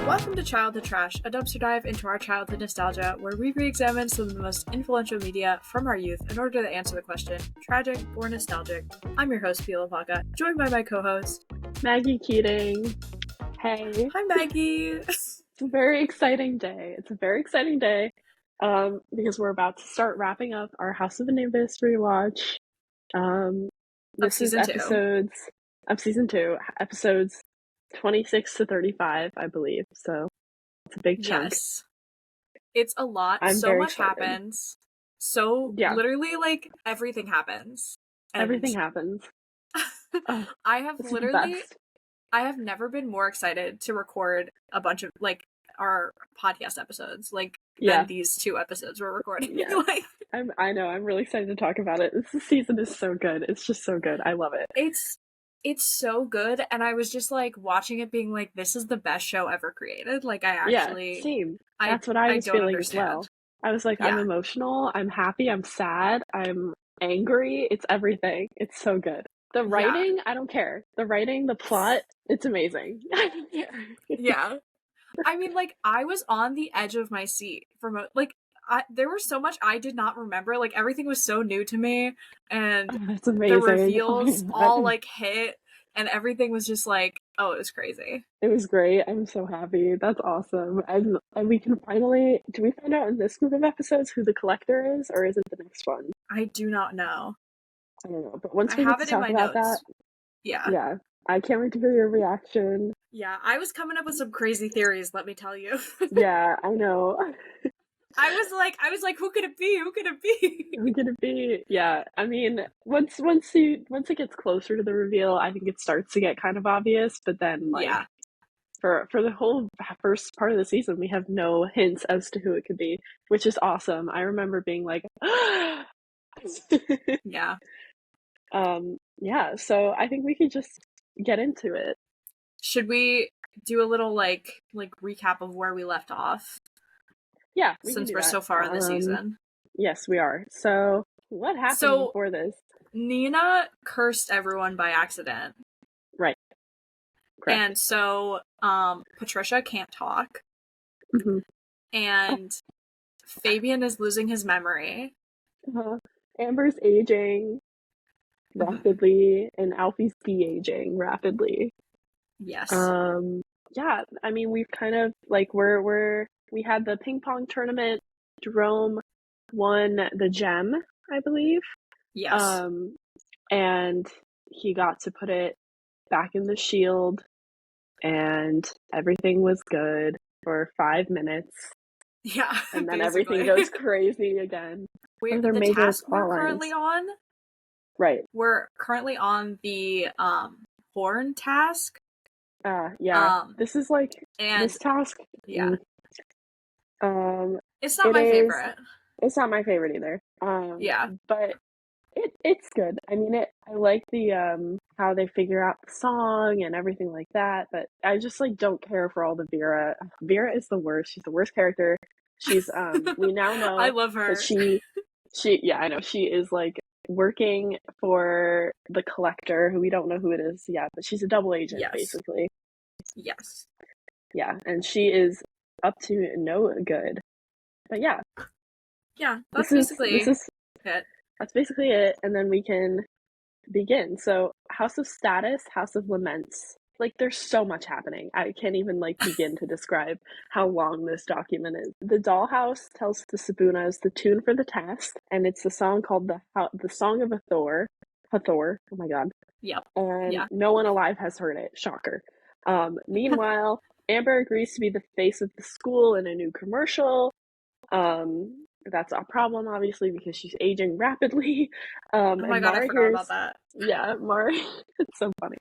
Welcome to Childhood Trash, a dumpster dive into our childhood nostalgia, where we re-examine some of the most influential media from our youth in order to answer the question, tragic or nostalgic. I'm your host, Pila Vaca, joined by my co-host, Maggie Keating. Hey. Hi, Maggie. It's a very exciting day. Because we're about to start wrapping up our House of Anubis rewatch. This is season 2. episodes of season 2, episodes 26 to 35, I believe. So it's a big chunk. Yes. It's a lot. I'm so very much excited. happens. So Yeah. literally, like, everything happens. And Everything happens. Oh, I have this is the literally, best. I have never been more excited to record a bunch of, like, our podcast episodes, like, Yeah. than these 2 episodes we're recording. Yeah. Like, I know, I'm really excited to talk about it. This season is so good. It's just so good. I love it. it's so good, and I was just, like, watching it being like, this is the best show ever created. Like, I actually... Yeah, same. I, That's what I was don't feeling understand. as well. I was like, I'm Yeah. emotional, I'm happy, I'm sad, I'm angry. It's everything. It's so good. The writing, I don't care. The writing, the plot, it's amazing. I don't care. Yeah. I mean, like, I was on the edge of my seat from there was so much I did not remember. Like, everything was so new to me, and Oh, that's amazing. the reveals all, like, hit, and everything was just like, oh, it was crazy. It was great. I'm so happy. That's awesome. And we can finally, do we find out in this group of episodes who the collector is, or is it the next one? I do not know. I don't know, but once we get to talk about that, yeah, I can't wait to hear your reaction. Yeah, I was coming up with some crazy theories, let me tell you. Yeah, I know. I was like, who could it be? Who could it be? Who could it be? Yeah, I mean, once it gets closer to the reveal, I think it starts to get kind of obvious. But then, like, for the whole first part of the season, we have no hints as to who it could be, which is awesome. I remember being like, yeah. Yeah. So I think we could just get into it. Should we do a little like recap of where we left off? Yeah, since we're so far in the season. Yes, we are. So what happened before this? Nina cursed everyone by accident. Right. Correct. And so Patricia can't talk. Mm-hmm. And Fabian is losing his memory. Amber's aging rapidly, and Alfie's de-aging rapidly. Yes. Yeah, I mean, we've kind of, like, we had the ping pong tournament. Jerome won the gem, I believe. Yes. And he got to put it back in the shield, and everything was good for 5 minutes. Yeah. And then everything goes crazy again. The task we're currently on? Right. We're currently on the horn task. Yeah. This is like this task. Yeah. It's not my favorite. It's not my favorite either. Yeah. But it's good. I mean, I like the how they figure out the song and everything like that, but I just, like, don't care for all the Vera. Vera is the worst. She's the worst character. She's we now know I love her. that she yeah, I know. She is, like, working for the collector, who we don't know who it is yet, but she's a double agent, basically. Yes. Yeah, and she is up to no good. But yeah. Yeah, that's basically it. That's basically it, and then we can begin. So, House of Status, House of Laments. Like, there's so much happening. I can't even, like, begin to describe how long this document is. The dollhouse tells the Sabunas the tune for the task, and it's a song called the Song of Hathor. Hathor. Oh my god. Yep. And no one alive has heard it. Shocker. Meanwhile, Amber agrees to be the face of the school in a new commercial. That's a problem, obviously, because she's aging rapidly. Oh my god, I forgot about that. Yeah, Mari, it's so funny.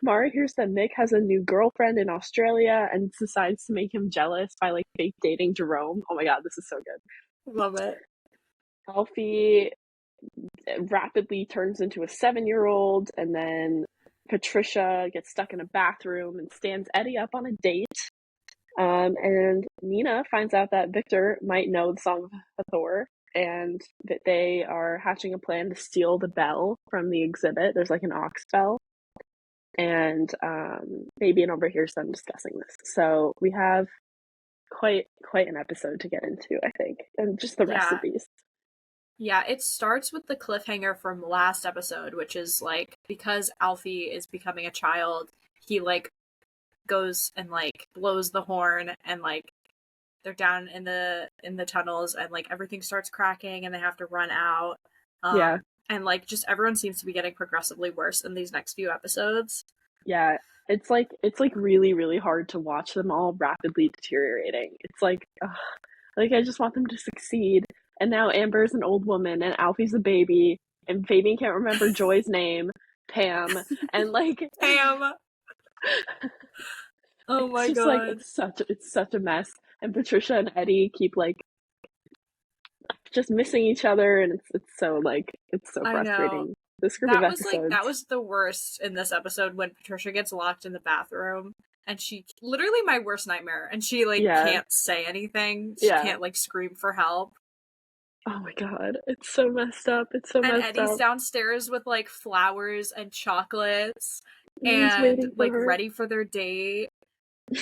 Mari hears that Mick has a new girlfriend in Australia and decides to make him jealous by, like, fake dating Jerome. Oh my god, this is so good. Love it. Alfie rapidly turns into a 7-year-old, and then Patricia gets stuck in a bathroom and stands Eddie up on a date. And Nina finds out that Victor might know the Song of Hathor, and that they are hatching a plan to steal the bell from the exhibit. There's, like, an ox bell. and Fabian overhears them discussing this. So we have quite an episode to get into, I think, and just the rest of Yeah. these. Yeah, it starts with the cliffhanger from last episode, which is like because Alfie is becoming a child, he like goes and like blows the horn and like they're down in the tunnels and like everything starts cracking and they have to run out. Yeah. And like just everyone seems to be getting progressively worse in these next few episodes. Yeah. It's like really, really hard to watch them all rapidly deteriorating. It's like, ugh, like I just want them to succeed. And now Amber's an old woman and Alfie's a baby and Fabian can't remember Joy's name, Pam, and like Pam. Oh it's my just like god. it's such a mess. And Patricia and Eddie keep like just missing each other, and it's so I know. frustrating. This group of episodes. That was the worst in this episode when Patricia gets locked in the bathroom and she literally my worst nightmare and she like can't say anything. She can't like scream for help. Oh my god, it's so messed up. It's so and messed Eddie's up. downstairs with like flowers and chocolates He's and like her. ready for their date.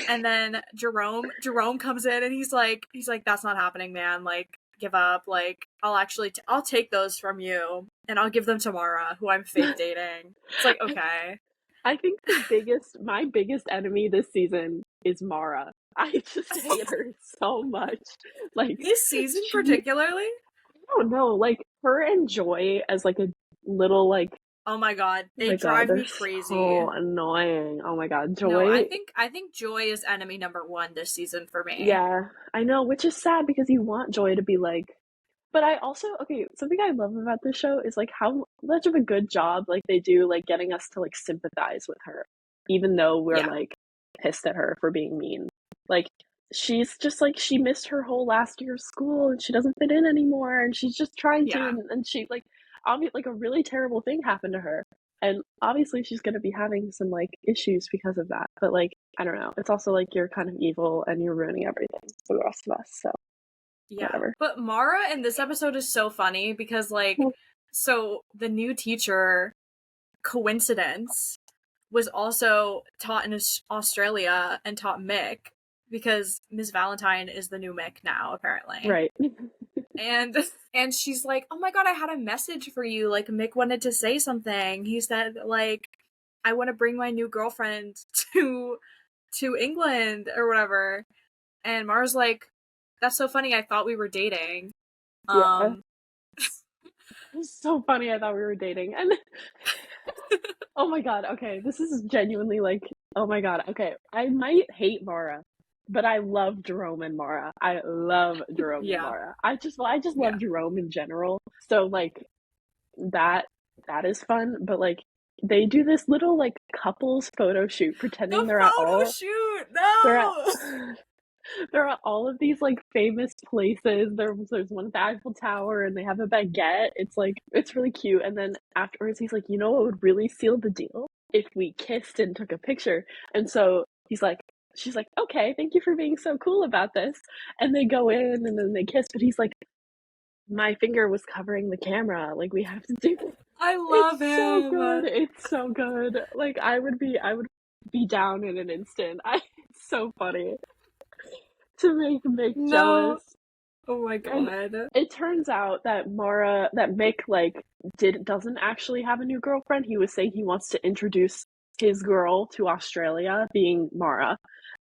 And then Jerome comes in and he's like that's not happening, man. Like give up. Like I'll take those from you and I'll give them to Mara, who I'm fake dating. It's like, okay. I think my biggest enemy this season is Mara. I just hate her so much. Like this season particularly? I don't know, like her and Joy as like a little like oh my god, they drive me crazy. So annoying. Oh my god, Joy. No, I think Joy is enemy number 1 this season for me. Yeah, I know, which is sad because you want Joy to be like. But I also something I love about this show is like how much of a good job like they do like getting us to like sympathize with her, even though we're like pissed at her for being mean. Like she's just like she missed her whole last year of school and she doesn't fit in anymore and she's just trying to and she like obviously like a really terrible thing happened to her and obviously she's going to be having some like issues because of that, but like I don't know, it's also like you're kind of evil and you're ruining everything for the rest of us, so whatever. But Mara in this episode is so funny because like so the new teacher, coincidence, was also taught in Australia and taught Mick because Miss Valentine is the new Mick now, apparently. Right. And she's like, oh my god, I had a message for you. Like, Mick wanted to say something. He said, like, I want to bring my new girlfriend to England or whatever. And Mara's like, that's so funny. I thought we were dating. Yeah. It's so funny. I thought we were dating. And oh my god, okay. This is genuinely like, oh my god. Okay. I might hate Mara, but I love Jerome and Mara. I love Jerome and Mara. I just love Jerome in general. So like that is fun, but like they do this little like couples photo shoot pretending they're at all shoot. No. There are all of these like famous places. There's one at the Eiffel Tower and they have a baguette. It's like it's really cute. And then afterwards he's like, you know what would really seal the deal? If we kissed and took a picture. And so she's like, okay, thank you for being so cool about this. And they go in and then they kiss, but he's like, my finger was covering the camera. Like we have to do this. I love him. So good. It's so good. Like I would be down in an instant. It's so funny. To make Mick jealous. Oh my god. And it turns out that Mick like doesn't actually have a new girlfriend. He was saying he wants to introduce his girl to Australia, being Mara.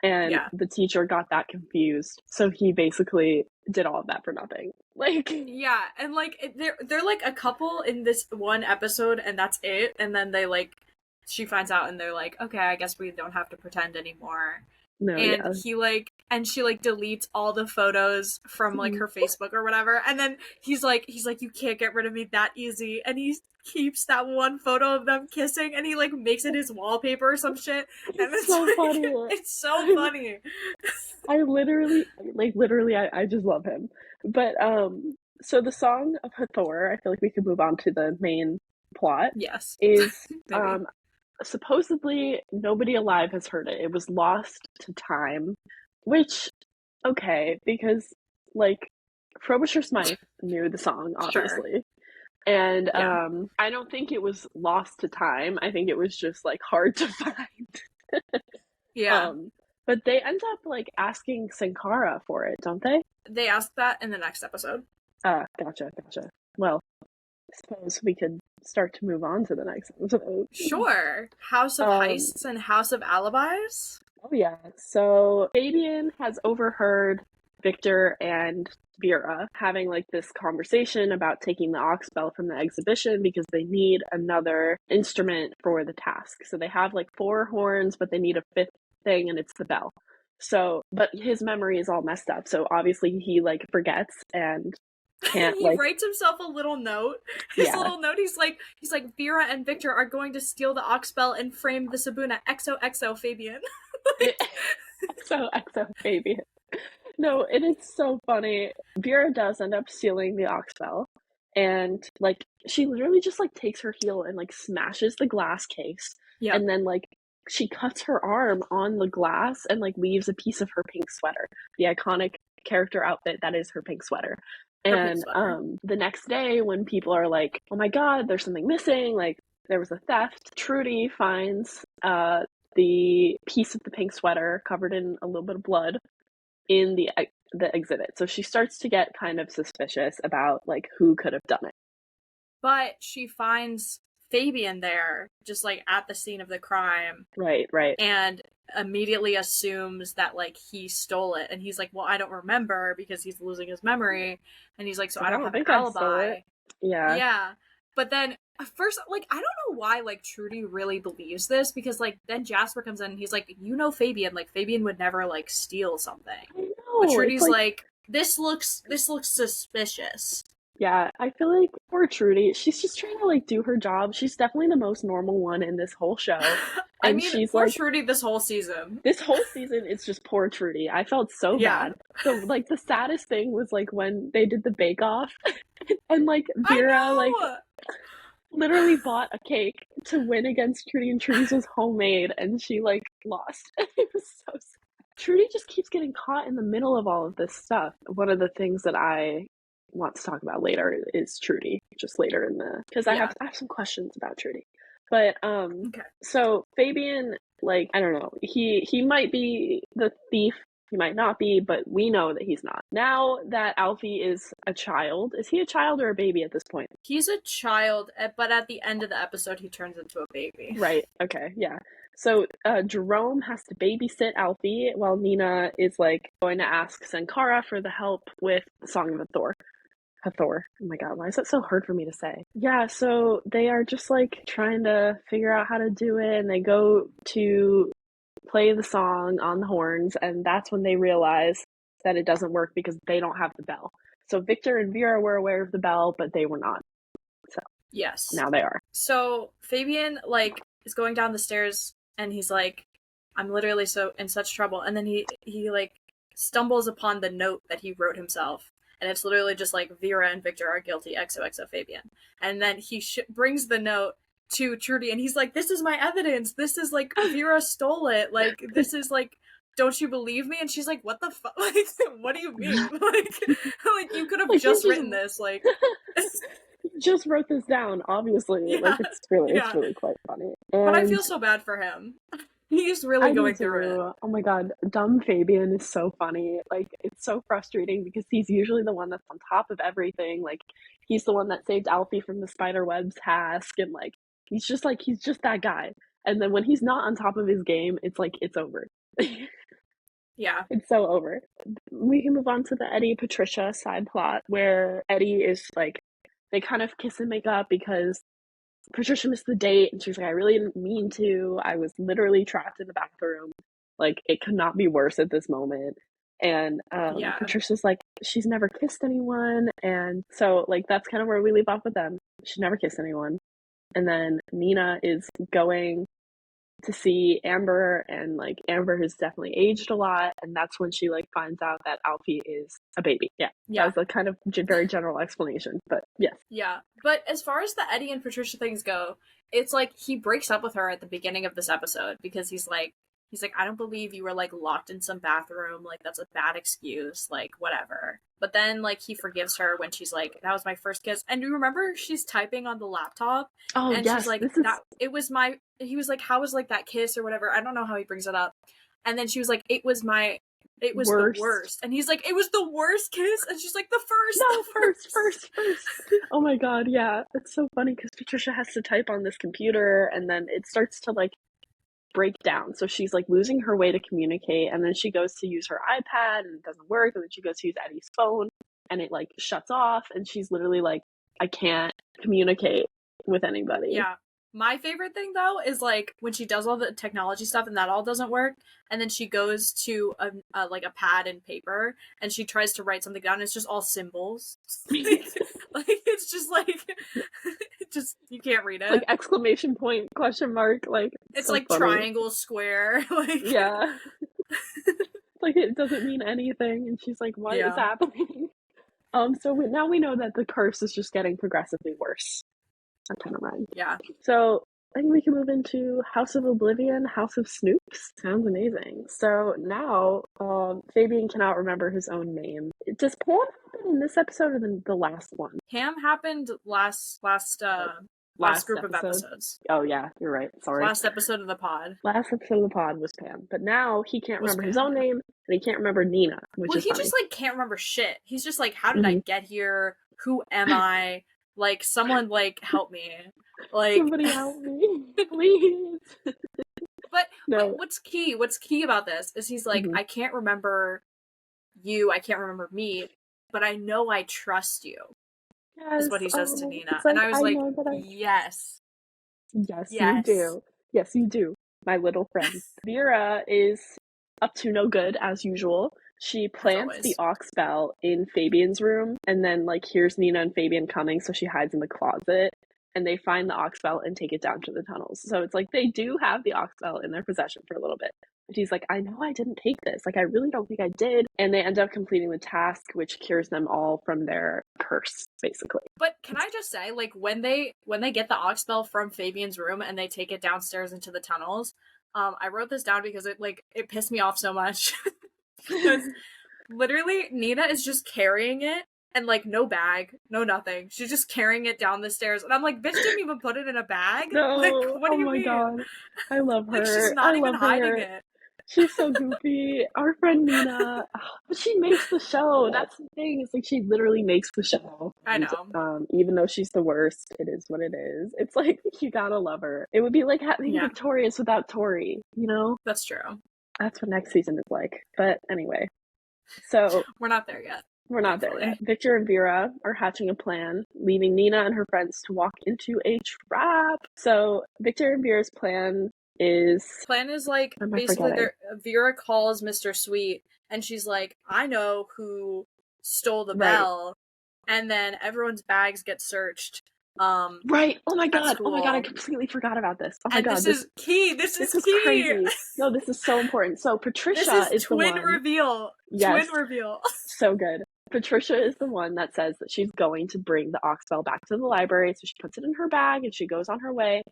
And the teacher got that confused. So he basically did all of that for nothing. Like yeah, and like they're like a couple in this one episode and that's it. And then they like she finds out and they're like, okay, I guess we don't have to pretend anymore. No, and he like and she like deletes all the photos from like her Facebook or whatever, and then he's like you can't get rid of me that easy, and he keeps that one photo of them kissing and he like makes it his wallpaper or some shit, and it's so like, funny. It's so funny. I just love him. But so the song of Hathor, I feel like we could move on to the main plot. Yes. Is supposedly nobody alive has heard it. It was lost to time, which okay, because like Frobisher Smythe knew the song, obviously. Sure. And Yeah. I don't think it was lost to time. I think it was just like hard to find. Yeah. um, but they end up like asking Sankara for it, don't they? They ask that in the next episode. Gotcha. Well, I suppose we could start to move on to the next episode. Sure. House of Um, Heists and House of Alibis? oh yeah. So Fabian has overheard Victor and Vera having like this conversation about taking the ox bell from the exhibition because they need another instrument for the task. So they have like 4 horns, but they need a 5th thing, and it's the bell. So, but his memory is all messed up. So obviously he like forgets and can't He like, writes himself a little note. His yeah. little note, he's like, Vera and Victor are going to steal the ox bell and frame the Sabuna. XOXO Fabian. XOXO Fabian. No, it is so funny. Vera does end up stealing the ox bell, and like she literally just like takes her heel and like smashes the glass case, Yep. and then like she cuts her arm on the glass and like leaves a piece of her pink sweater, the iconic character outfit that is her pink sweater. And the next day when people are like, "Oh my god, there's something missing," like there was a theft, Trudy finds the piece of the pink sweater covered in a little bit of blood in the exhibit. So she starts to get kind of suspicious about like who could have done it. But she finds Fabian there, just like at the scene of the crime. Right. And immediately assumes that like he stole it. And he's like, well, I don't remember, because he's losing his memory. And he's like, so I don't have an alibi. Yeah. But then at first, like, I don't know why, like, Trudy really believes this, because, like, then Jasper comes in and he's like, you know Fabian, like, Fabian would never, like, steal something. I know, but Trudy's like, this looks suspicious. Yeah, I feel like poor Trudy, she's just trying to, like, do her job. She's definitely the most normal one in this whole show. I And mean, she's poor like, Trudy this whole season. This whole season, it's just poor Trudy. I felt so bad. So, like, the saddest thing was, like, when they did the bake-off, and, like, Vera, like, literally bought a cake to win against Trudy, and Trudy's was homemade, and she, like, lost. It was so sad. Trudy just keeps getting caught in the middle of all of this stuff. One of the things that I want to talk about later is Trudy, just later in the, because I have some questions about Trudy. But okay. So Fabian, like, I don't know, he might be the thief, he might not be, but we know that he's not. Now that Alfie is a child, is he a child or a baby at this point? He's a child, but at the end of the episode he turns into a baby. Right, okay, yeah. So Jerome has to babysit Alfie while Nina is like going to ask Sankara for the help with the Song of Hathor. Hathor. Oh my god, why is that so hard for me to say? Yeah, so they are just like trying to figure out how to do it, and they go to play the song on the horns, and that's when they realize that it doesn't work because they don't have the bell. So Victor and Vera were aware of the bell, but they were not. So yes, now they are. So Fabian like is going down the stairs and he's like, I'm literally so in such trouble, and then he like stumbles upon the note that he wrote himself. And it's literally just like, Vera and Victor are guilty, XOXO Fabian. And then he brings the note to Trudy, and he's like, this is my evidence. This is like, Vera stole it. Like, this is like, don't you believe me? And she's like, what the fuck? Like, what do you mean? Like you could have like, just written this. Like, just wrote this down, obviously. Yeah. Like, it's really quite funny. And but I feel so bad for him. He's really going through it. Oh my god, dumb Fabian is so funny. Like, it's so frustrating because he's usually the one that's on top of everything. Like, he's the one that saved Alfie from the spiderweb task, and like, he's just that guy. And then when he's not on top of his game, it's like, it's over. Yeah. It's so over. We can move on to the Eddie Patricia side plot, where Eddie is like, they kind of kiss and make up because Patricia missed the date, and she's like, I really didn't mean to. I was literally trapped in the bathroom. Like, it could not be worse at this moment. And Patricia's like, she's never kissed anyone. And so, like, that's kind of where we leave off with them. She never kissed anyone. And then Nina is going to see Amber, and like, Amber has definitely aged a lot, and that's when she like finds out that Alfie is a baby. Yeah. That was a kind of very general explanation, but yes. Yeah, but as far as the Eddie and Patricia things go, it's like he breaks up with her at the beginning of this episode because he's like, he's like, I don't believe you were like locked in some bathroom. Like, that's a bad excuse. Like, whatever. But then, like, he forgives her when she's like, that was my first kiss. And you remember she's typing on the laptop Oh, and she's yes. like, This is. it was my, he was like, how was like that kiss or whatever? I don't know how he brings it up. And then she was like, it was the worst. And he's like, it was the worst kiss. And she's like, the first. No, the first. Oh my god, yeah. It's so funny because Patricia has to type on this computer and then it starts to like break down. So she's like losing her way to communicate, and then she goes to use her iPad and it doesn't work, and then she goes to use Eddie's phone and it like shuts off, and she's literally like, I can't communicate with anybody. Yeah. My favorite thing though is like when she does all the technology stuff and that all doesn't work, and then she goes to like a pad and paper and she tries to write something down. And it's just all symbols. like it's just like it just you can't read it. Like exclamation point, question mark, like it's so like funny. triangle, square, like yeah. Like it doesn't mean anything, and she's like, what is happening? So now we know that the curse is just getting progressively worse. That kind of rhyme. Yeah. So I think we can move into House of Oblivion, House of Snoops. Sounds amazing. So now Fabian cannot remember his own name. Does Pam happen in this episode or the last one? Pam happened last group of episodes. Oh yeah, you're right. Sorry. Last episode of the pod. Last episode of the pod was Pam. But now he can't remember his own name, and he can't remember Nina, which is funny. Just like can't remember shit. He's just like, how did I get here? Who am I? Like, someone like help me. Like, somebody help me, please. But what's key about this is he's like, I can't remember you, I can't remember me, but I know I trust you. Yes. Is what he says to Nina. Like, and I was yes. Yes, you do. Yes, you do, my little friend. Vera is up to no good, as usual. She plants the ox bell in Fabian's room and then like hears Nina and Fabian coming, so she hides in the closet, and they find the ox bell and take it down to the tunnels. So it's like they do have the ox bell in their possession for a little bit. But he's like, I know I didn't take this. Like, I really don't think I did. And they end up completing the task, which cures them all from their curse, basically. But can I just say, like, when they get the ox bell from Fabian's room and they take it downstairs into the tunnels, I wrote this down because it pissed me off so much. Because literally Nina is just carrying it and like no bag, no nothing. She's just carrying it down the stairs, and I'm like, bitch didn't even put it in a bag. No, like, what do you mean? God, I love her. Like, she's not even hiding it. She's so goofy. Our friend Nina, but she makes the show. That's the thing. It's like she literally makes the show. I know. And, even though she's the worst, it is what it is. It's like you gotta love her. It would be like having Victorious without Tori. You know? That's true. That's what next season is like. But anyway, so we're not there yet. We're not there yet. Victor and Vera are hatching a plan, leaving Nina and her friends to walk into a trap. So Victor and Vera's plan is like basically Vera calls Mr. Sweet and she's like, I know who stole the bell, and then everyone's bags get searched. Right. Oh my god, I completely forgot about this. Oh my god, this is key. This is key. Crazy. No, this is so important. So Patricia is the one. Twin reveal. Yes. Twin reveal. So good. Patricia is the one that says that she's going to bring the ox bell back to the library, so she puts it in her bag and she goes on her way.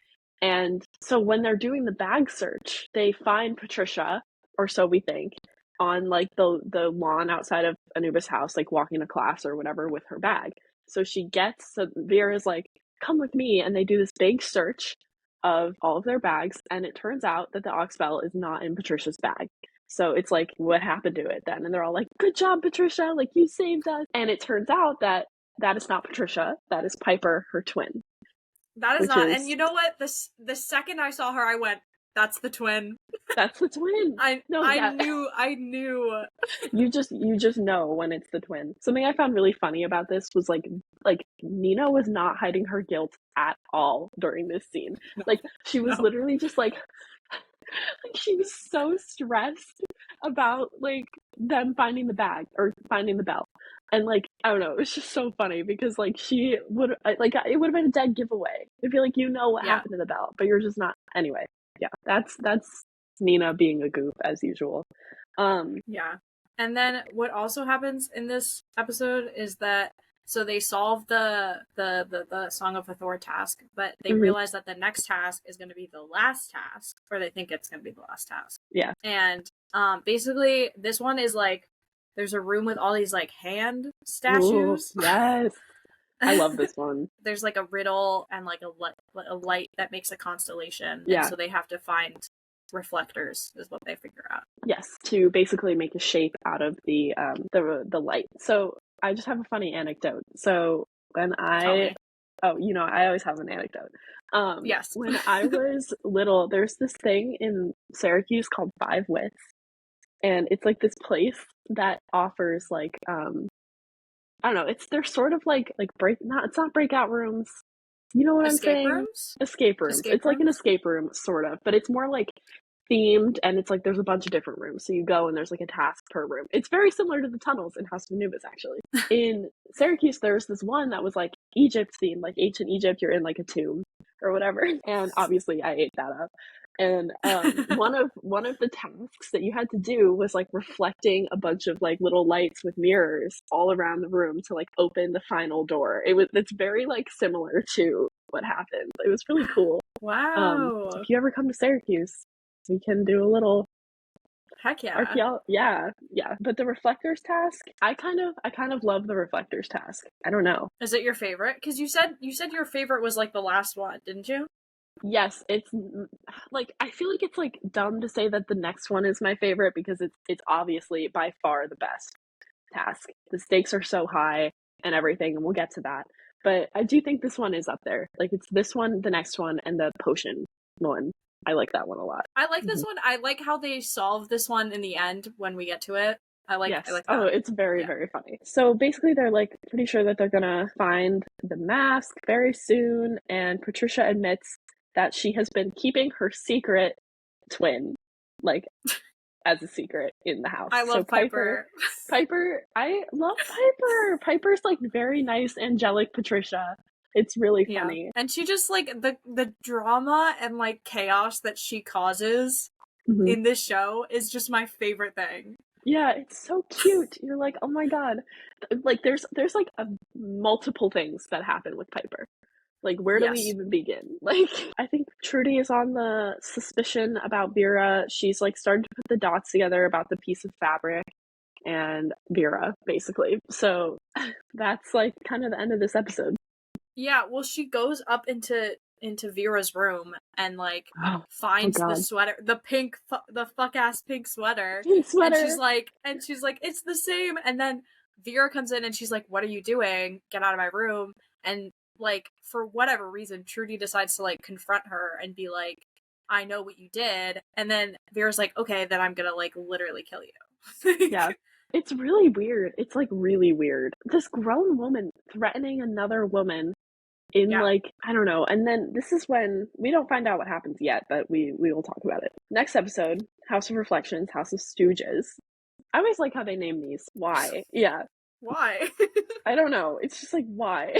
And so when they're doing the bag search, they find Patricia, or so we think, on like the lawn outside of Anubis' house, like walking to class or whatever with her bag. So Vera's like, come with me, and they do this big search of all of their bags, and it turns out that the ox bell is not in Patricia's bag. So it's like, what happened to it then? And they're all like, good job, Patricia, like you saved us. And it turns out that is not Patricia, that is Piper, her twin. That is not, and you know what? The second I saw her, I went, that's the twin. That's the twin. I knew. You just know when it's the twin. Something I found really funny about this was like Nina was not hiding her guilt at all during this scene. Like she was literally just like she was so stressed about like them finding the bag or finding the bell. And like, I don't know, it was just so funny because like she would like, it would have been a dead giveaway. It'd be like, you know what happened to the bell, but you're just not. Anyway, yeah, that's Nina being a goof as usual. Yeah. And then what also happens in this episode is that So they solve the Song of Hathor task, but they Mhm. realize that the next task is going to be the last task, or they think it's going to be the last task. Yeah. And basically, this one is like there's a room with all these like hand statues. Ooh, yes. I love this one. There's like a riddle and like a light that makes a constellation, Yeah. and so they have to find reflectors is what they figure out. Yes, to basically make a shape out of the light. So I just have a funny anecdote. So when Tell me. I always have an anecdote. Yes. When I was little, there's this thing in Syracuse called Five Wits, and it's like this place that offers like I don't know, they're sort of like it's not breakout rooms. You know what I'm Escape saying? rooms? Escape rooms. Escape It's like an rooms? escape room, sort of, but it's more like themed, and it's like there's a bunch of different rooms. So you go and there's like a task per room. It's very similar to the tunnels in House of Anubis, actually. In Syracuse, there was this one that was like Egypt themed, like ancient Egypt. You're in like a tomb or whatever, and obviously I ate that up. And one of the tasks that you had to do was like reflecting a bunch of like little lights with mirrors all around the room to like open the final door. It's very like similar to what happened. It was really cool. Wow. If you ever come to Syracuse, we can do a little Heck yeah. yeah. But the reflectors task, I kind of love the reflectors task. I don't know. Is it your favorite? Because you said your favorite was like the last one, didn't you? Yes, it's like I feel like it's like dumb to say that the next one is my favorite because it's obviously by far the best task. The stakes are so high and everything, and we'll get to that. But I do think this one is up there. Like it's this one, the next one, and the potion one. I like that one a lot. I like this one. I like how they solve this one in the end when we get to it. I like Yes. that. Oh, it's very, very funny. So basically they're like pretty sure that they're gonna find the mask very soon, and Patricia admits that she has been keeping her secret twin, like as a secret in the house. I love so Piper, I love Piper. Piper's like very nice, angelic Patricia. It's really funny. And she just like the drama and like chaos that she causes in this show is just my favorite thing. Yeah, it's so cute. You're like, oh my god. Like there's like multiple things that happen with Piper. Like where do we even begin? Like I think Trudy is on the suspicion about Vera. She's like starting to put the dots together about the piece of fabric and Vera, basically. So that's like kind of the end of this episode. Yeah, well she goes up into Vera's room and like finds the sweater, the fuck ass pink sweater. Pink sweater. And she's like, it's the same. And then Vera comes in and she's like, what are you doing? Get out of my room. And like for whatever reason, Trudy decides to like confront her and be like, I know what you did. And then Vera's like, okay, then I'm gonna like literally kill you. Yeah. It's really weird. It's like really weird. This grown woman threatening another woman in like, I don't know. And then this is when we don't find out what happens yet, but we will talk about it. Next episode, House of Reflections, House of Stooges. I always like how they name these. Why? Yeah. Why? I don't know. It's just like, why?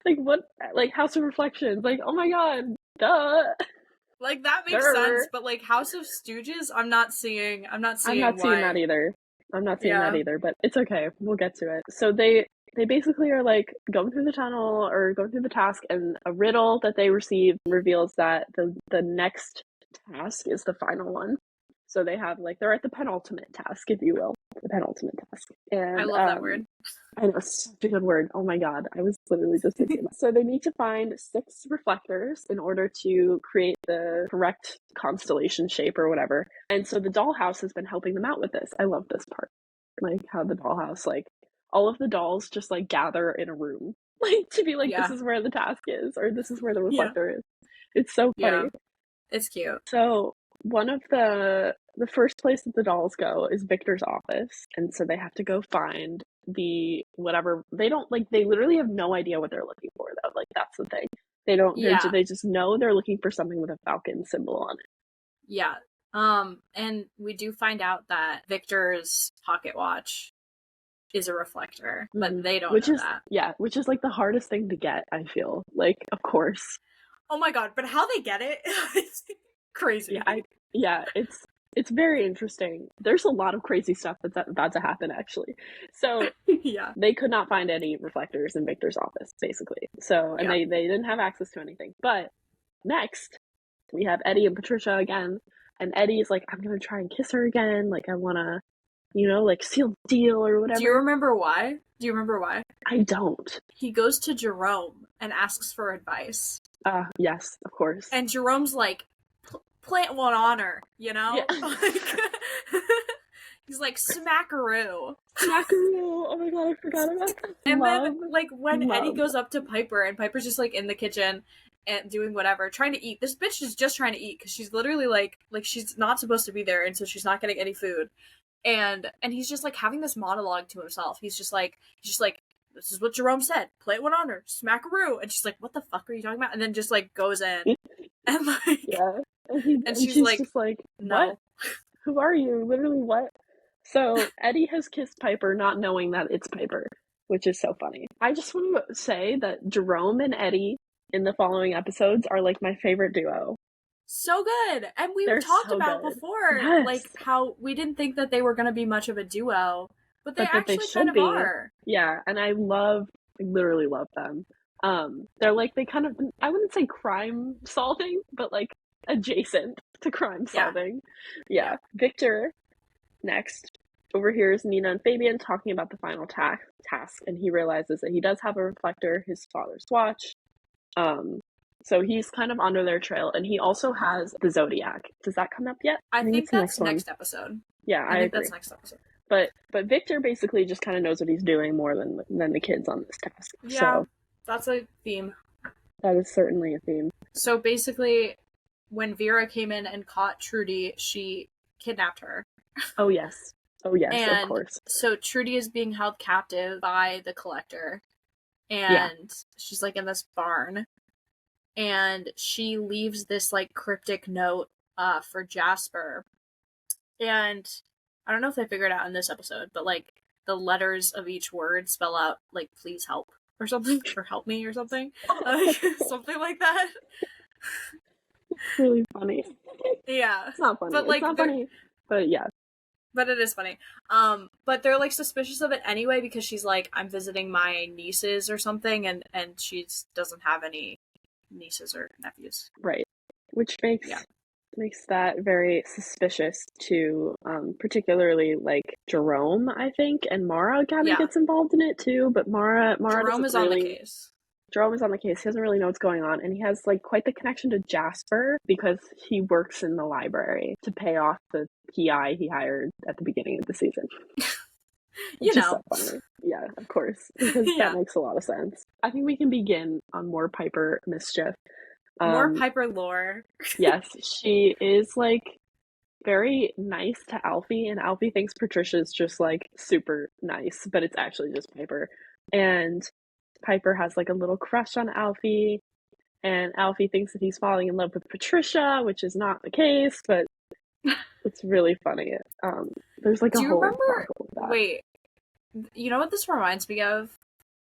Like what? Like House of Reflections. Like, oh my god, duh. Like that makes sense, but like House of Stooges, I'm not seeing seeing that either. I'm not seeing that either, but it's okay. We'll get to it. So they basically are like going through the tunnel or going through the task, and a riddle that they receive reveals that the next task is the final one. So they have like they're at the penultimate task, if you will, the penultimate task. And I love that word. I know, it's such a good word. Oh my god, I was literally just thinking about it. So they need to find 6 reflectors in order to create the correct constellation shape or whatever. And so the dollhouse has been helping them out with this. I love this part. Like how the dollhouse, like all of the dolls just like gather in a room, like to be like, this is where the task is, or this is where the reflector is. It's so funny. It's cute. So one of the first place that the dolls go is Victor's office, and so they have to go find the whatever. They literally have no idea what they're looking for though. Like that's the thing. They don't. They just know they're looking for something with a falcon symbol on it. Yeah. And we do find out that Victor's pocket watch is a reflector, but they don't know that. Yeah, which is like the hardest thing to get, I feel. Like, of course. Oh my god, but how they get it is crazy. Yeah, it's It's very interesting. There's a lot of crazy stuff that's about to happen, actually. So Yeah. they could not find any reflectors in Victor's office, basically. So, and Yeah. they didn't have access to anything. But next, we have Eddie and Patricia again. And Eddie's like, I'm going to try and kiss her again. Like, I want to, like, seal the deal or whatever. Do you remember why? I don't. He goes to Jerome and asks for advice. Yes, of course. And Jerome's like, plant one on her, you know? Yeah. He's like, smackaroo. Smackaroo. Oh my god, I forgot about that. And then, like, when Eddie goes up to Piper, and Piper's just, like, in the kitchen and doing whatever, trying to eat. This bitch is just trying to eat, because she's literally, like, she's not supposed to be there, and so she's not getting any food. And he's just, like, having this monologue to himself. He's just like, this is what Jerome said. Plant one on her. Smackaroo. And she's like, what the fuck are you talking about? And then just, like, goes in. And, like... Yeah. And she's like, just like, no. What? Who are you? Literally, what? So, Eddie has kissed Piper not knowing that it's Piper, which is so funny. I just want to say that Jerome and Eddie in the following episodes are, like, my favorite duo. So good! And we've talked about before, like, how we didn't think that they were going to be much of a duo, but they actually kind of are. Yeah, and I literally love them. They're like, they kind of, I wouldn't say crime solving, but, like, adjacent to crime solving. Yeah. Victor, next, overhears Nina and Fabian talking about the final task, and he realizes that he does have a reflector, his father's watch. So he's kind of under their trail, and he also has the Zodiac. Does that come up yet? I think that's next episode. Yeah, I agree. That's next episode. But Victor basically just kind of knows what he's doing more than the kids on this task. Yeah, so, that's a theme. That is certainly a theme. So basically, when Vera came in and caught Trudy, she kidnapped her. Oh yes, and of course. So Trudy is being held captive by the Collector, and she's like in this barn, and she leaves this like cryptic note for Jasper, and I don't know if they figured it out in this episode, but like the letters of each word spell out like please help or something, or help me or something, something like that. It's really funny. Yeah, it's not funny, but like, it's not funny, but yeah. But it is funny. But they're like suspicious of it anyway because she's like, I'm visiting my nieces or something, and she doesn't have any nieces or nephews. Right. Which makes that very suspicious to particularly like Jerome, I think, and Mara kind of gets involved in it too, but Mara Jerome is on the case. Jerome is on the case. He doesn't really know what's going on, and he has like quite the connection to Jasper because he works in the library to pay off the PI he hired at the beginning of the season. You know. So funny. Yeah, of course, because that makes a lot of sense. I think we can begin on more Piper mischief. More Piper lore. Yes, she is like very nice to Alfie, and Alfie thinks Patricia's just like super nice, but it's actually just Piper. And Piper has like a little crush on Alfie, and Alfie thinks that he's falling in love with Patricia, which is not the case, but it's really funny. There's like a whole sparkle of that. Wait, you know what this reminds me of?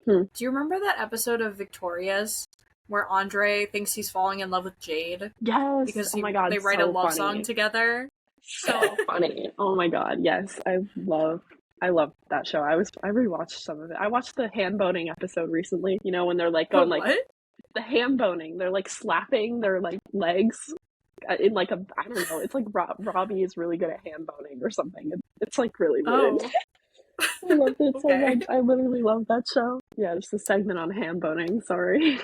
Do you remember that episode of Victoria's where Andre thinks he's falling in love with Jade? Yes. Because oh my god, they write a love song together. So funny. Oh my god, yes. I love that show. I rewatched some of it. I watched the hand boning episode recently. You know, when they're like going like the hand boning. They're like slapping their like legs in like a, I don't know. It's like Robbie is really good at hand boning or something. It's like really weird. Oh. I loved it so much. I literally love that show. Yeah, just a segment on hand boning. Sorry.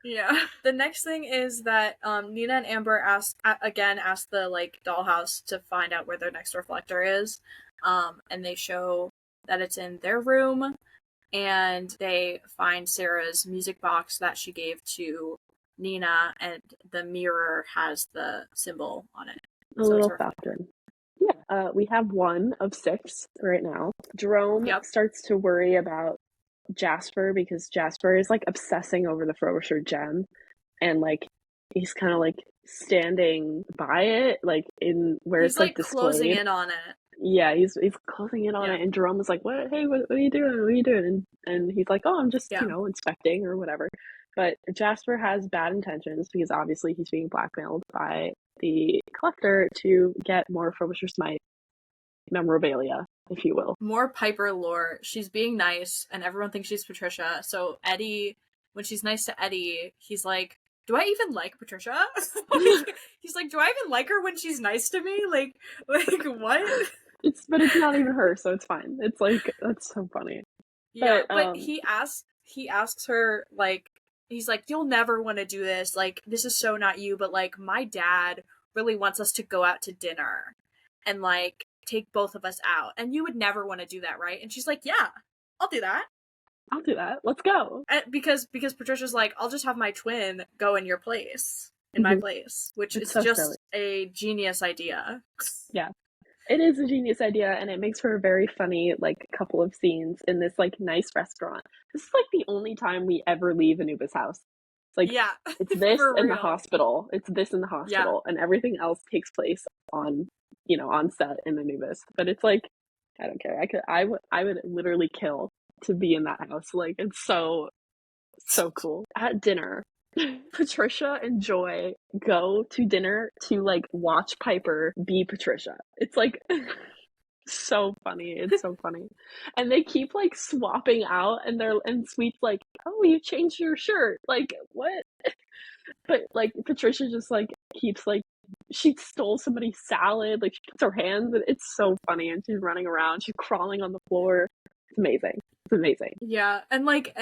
Yeah. The next thing is that Nina and Amber ask the like dollhouse to find out where their next reflector is. And they show that it's in their room, and they find Sarah's music box that she gave to Nina, and the mirror has the symbol on it. A little fountain. Yeah. We have 1 of 6 right now. Jerome starts to worry about Jasper because Jasper is like obsessing over the Frobisher gem, and like he's kind of like standing by it, like in where he's it's like closing in on it. Yeah, he's closing in on it, and Jerome was like, "What? Hey, what are you doing? What are you doing?" And he's like, "Oh, I'm just inspecting or whatever." But Jasper has bad intentions because obviously he's being blackmailed by the collector to get more Frobisher Smythe memorabilia, if you will. More Piper lore. She's being nice, and everyone thinks she's Patricia. So Eddie, when she's nice to Eddie, he's like, do I even like Patricia? He's like, do I even like her when she's nice to me? Like what? But it's not even her, so it's fine. It's like, that's so funny. Yeah, but he asks her, like, he's like, you'll never want to do this. Like, this is so not you, but like, my dad really wants us to go out to dinner and like take both of us out, and you would never want to do that, right? And she's like, yeah, I'll do that. Let's go. Because Patricia's like, I'll just have my twin go in your place, in my place, which is so just silly. A genius idea. Yeah, it is a genius idea, and it makes for a very funny like couple of scenes in this like nice restaurant. This is like the only time we ever leave Anubis' house. Like, yeah, it's this in the hospital. It's this in the hospital, and everything else takes place on set in Anubis. But it's like, I don't care. I would literally kill to be in that house. Like, it's so cool. At dinner, Patricia and Joy go to dinner to like watch Piper be Patricia. It's like so funny. It's so funny. And they keep like swapping out, and Sweet's like, oh, you changed your shirt. Like, what? But like Patricia just like keeps like, she stole somebody's salad, like she puts her hands, and it's so funny, and she's running around, she's crawling on the floor. It's amazing. Yeah, and like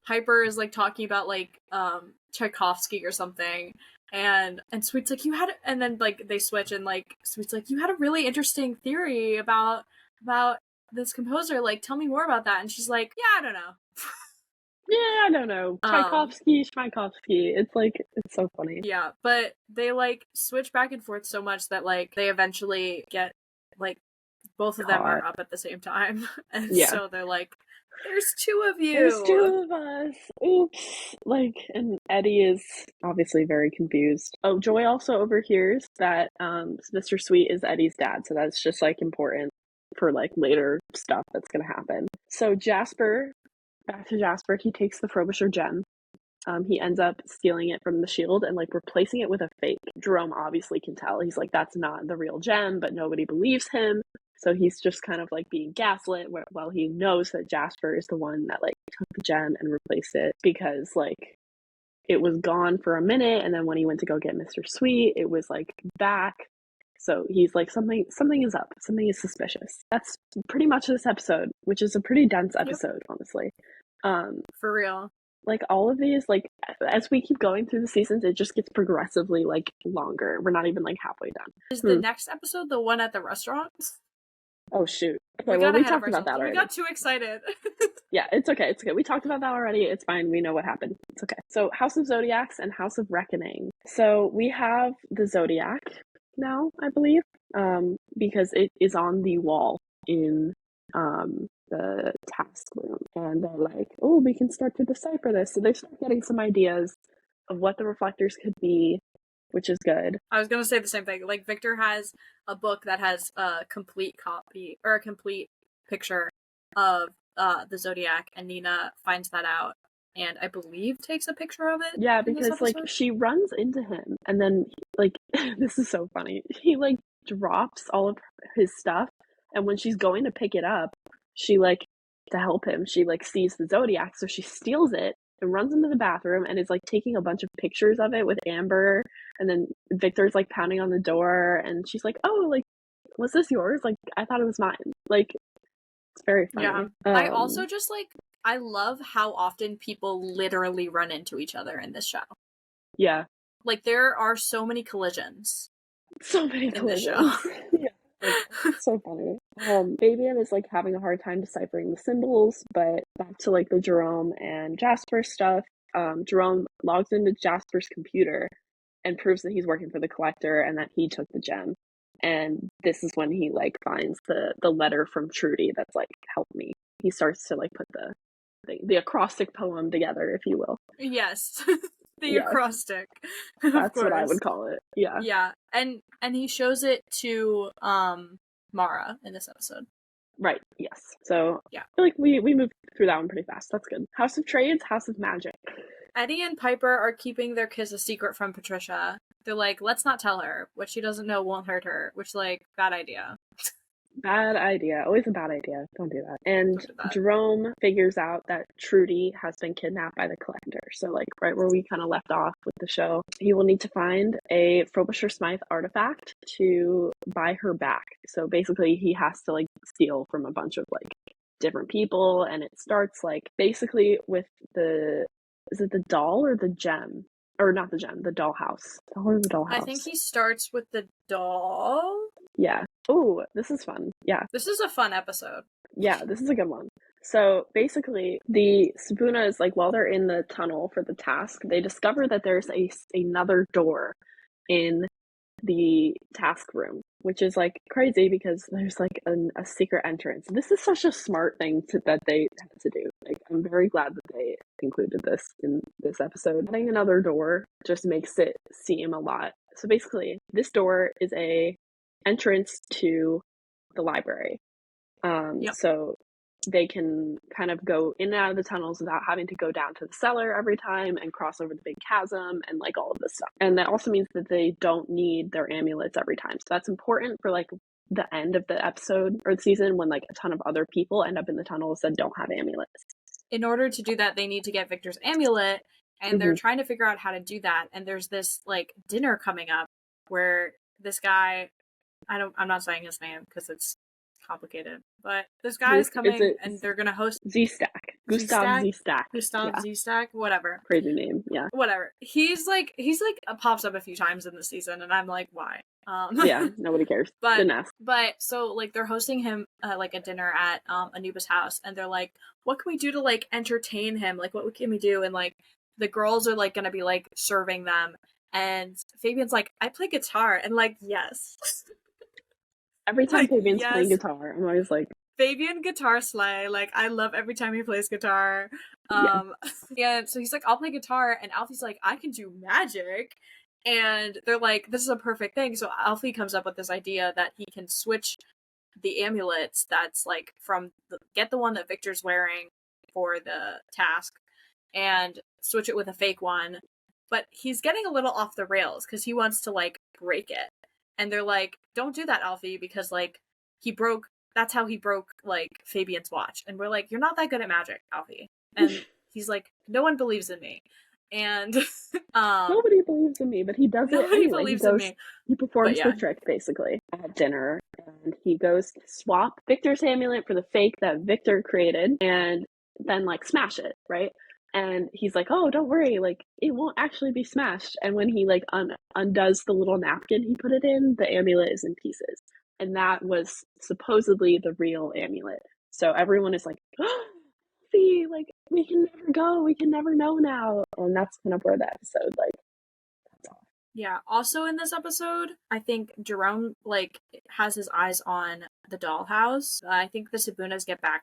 Piper is like talking about like Tchaikovsky or something, and Sweet's like, you had, and then like they switch, and like Sweet's like, you had a really interesting theory about this composer, like tell me more about that. And she's like, yeah, I don't know. Yeah, I don't know. Tchaikovsky, Schmaikovsky. It's like, it's so funny. Yeah, but they like switch back and forth so much that like they eventually get like both of them are up at the same time. And so they're like, there's two of you. There's two of us. Oops. Like, and Eddie is obviously very confused. Oh, Joy also overhears that Mr. Sweet is Eddie's dad, so that's just like important for like later stuff that's gonna happen. So back to Jasper, he takes the Frobisher gem. He ends up stealing it from the shield and like replacing it with a fake. Jerome obviously can tell. He's like, that's not the real gem, but nobody believes him. So he's just kind of like being gaslit while he knows that Jasper is the one that like took the gem and replaced it, because like it was gone for a minute, and then when he went to go get Mr. Sweet, it was like back. So he's like, something is up. Something is suspicious. That's pretty much this episode, which is a pretty dense episode, honestly. For real. Like all of these, like as we keep going through the seasons, it just gets progressively like longer. We're not even like halfway done. Is the next episode the one at the restaurant? Oh shoot. Okay, we talked about that already. We got too excited. Yeah, it's okay. We talked about that already. It's fine. We know what happened. It's okay. So House of Zodiacs and House of Reckoning. So we have the Zodiac now, I believe, because it is on the wall in the task room, and they're like, oh, we can start to decipher this. So they start getting some ideas of what the reflectors could be, which is good. I was gonna say the same thing. Like, Victor has a book that has a complete copy or a complete picture of the Zodiac, and Nina finds that out and I believe takes a picture of it. Yeah, because like she runs into him, and then like this is so funny. He like drops all of his stuff, and when she's going to pick it up, she like, to help him, she like sees the Zodiac, so she steals it and runs into the bathroom and is like taking a bunch of pictures of it with Amber, and then Victor's like pounding on the door, and she's like, oh, like, was this yours? Like, I thought it was mine. Like, it's very funny. Yeah. I also just like, I love how often people literally run into each other in this show. Yeah. Like, there are so many collisions. So many collisions. Yeah. Like, so funny. Fabian is like having a hard time deciphering the symbols, but back to like the Jerome and Jasper stuff. Jerome logs into Jasper's computer and proves that he's working for the collector and that he took the gem. And this is when he like finds the letter from Trudy that's like, help me. He starts to like put the acrostic poem together, if you will. Yes. The acrostic. That's what I would call it. Yeah. Yeah. And he shows it to Mara in this episode. Right, yes. So yeah, I feel like we moved through that one pretty fast. That's good. House of Trades, House of Magic. Eddie and Piper are keeping their kiss a secret from Patricia. They're like, let's not tell her. What she doesn't know won't hurt her, which, like, bad idea. Bad idea. Always a bad idea. Don't do that. And Don't do that. Jerome figures out that Trudy has been kidnapped by the Collector. So, like, right where we kind of left off with the show, he will need to find a Frobisher Smythe artifact to buy her back. So basically, he has to, like, steal from a bunch of, like, different people. And it starts, like, basically with is it the doll or the gem? Or not the gem, the dollhouse. Or the dollhouse. I think he starts with the doll. Yeah. Oh, this is fun. Yeah. This is a fun episode. Yeah, this is a good one. So basically, the Sabunas, like, while they're in the tunnel for the task, they discover that there's another door in the task room, which is, like, crazy because there's, like, a secret entrance. This is such a smart thing that they had to do. Like, I'm very glad that they included this in this episode. Adding another door just makes it seem a lot. So basically, this door is a entrance to the library. Yep. So they can kind of go in and out of the tunnels without having to go down to the cellar every time and cross over the big chasm and, like, all of this stuff. And that also means that they don't need their amulets every time. So that's important for, like, the end of the episode or the season when, like, a ton of other people end up in the tunnels that don't have amulets. In order to do that, they need to get Victor's amulet, and they're trying to figure out how to do that. And there's this, like, dinner coming up where this guy, I'm not saying his name because it's complicated, but this guy is coming and they're gonna host Z-Stack. Gustav Z-Stack. Gustav Z-Stack, whatever. Crazy name, yeah. Whatever. He's like pops up a few times in the season, and I'm like, why? Yeah, nobody cares. But so, like, they're hosting him like a dinner at Anubis' house, and they're like, what can we do to, like, entertain him? Like, what can we do? And, like, the girls are, like, gonna be, like, serving them, and Fabian's like, I play guitar, and, like, yes. Every time, like, Fabian's playing guitar, I'm always like, Fabian guitar slay. Like, I love every time he plays guitar. Yeah, so he's like, I'll play guitar, and Alfie's like, I can do magic. And they're like, this is a perfect thing. So Alfie comes up with this idea that he can switch the amulets that's, like, get the one that Victor's wearing for the task and switch it with a fake one. But he's getting a little off the rails because he wants to, like, break it. And they're like, don't do that, Alfie, because, like, that's how he broke, like, Fabian's watch. And we're like, you're not that good at magic, Alfie. And he's like, no one believes in me. And nobody believes in me, but he does it anyway. Nobody believes in me. He performs the trick, basically, at dinner. And he goes to swap Victor's amulet for the fake that Victor created and then, like, smash it, right? And he's like, oh, don't worry, like, it won't actually be smashed. And when he, like, undoes the little napkin he put it in, the amulet is in pieces. And that was supposedly the real amulet. So everyone is like, oh, like, we can never go, we can never know now. And that's kind of where the episode, like, that's off. Yeah, also in this episode, I think Jerome, like, has his eyes on the dollhouse. I think the Sabunas get back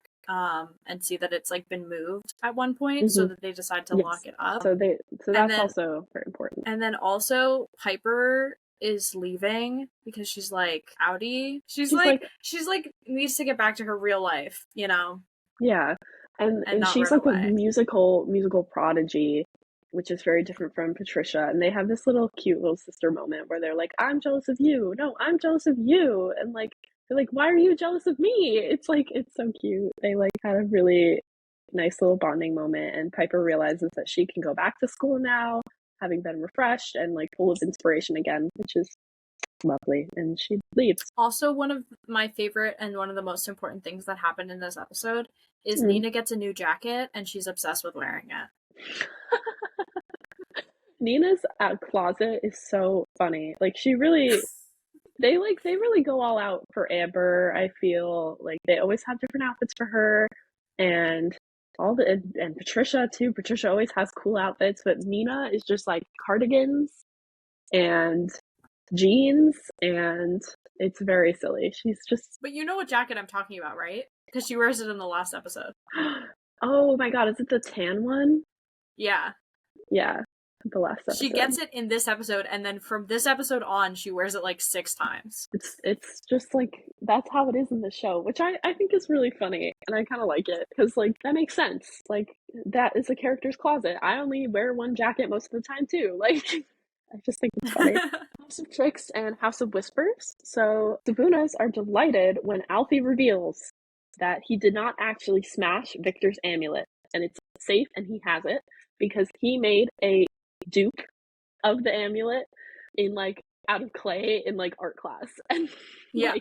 and see that it's, like, been moved at one point, so that they decide to lock it up. So that's also very important. And then also Piper is leaving because she's like outie. She's like needs to get back to her real life, you know? Yeah. And she's like a musical prodigy, which is very different from Patricia. And they have this cute little sister moment where they're like, I'm jealous of you. No, I'm jealous of you. And, like, they're like, why are you jealous of me? It's like, it's so cute. They, like, had a really nice little bonding moment. And Piper realizes that she can go back to school now, having been refreshed and, like, full of inspiration again, which is lovely. And she leaves. Also, one of my favorite and one of the most important things that happened in this episode is Nina gets a new jacket and she's obsessed with wearing it. Nina's closet is so funny. Like, she really they really go all out for Amber. I feel like they always have different outfits for her, and and Patricia too. Patricia always has cool outfits, but Nina is just like cardigans and jeans, and it's very silly. She's just. But you know what jacket I'm talking about, right? Because she wears it in the last episode. Oh my god, is it the tan one? Yeah. Yeah, the last episode. She gets it in this episode, and then from this episode on, she wears it like 6 times. It's just like, that's how it is in the show, which I think is really funny, and I kind of like it, because, like, that makes sense. Like, that is a character's closet. I only wear one jacket most of the time, too. Like, I just think it's funny. House of Tricks and House of Whispers. So Sabunas are delighted when Alfie reveals that he did not actually smash Victor's amulet, and it's safe and he has it because he made a dupe of the amulet in out of clay in art class. And Yeah.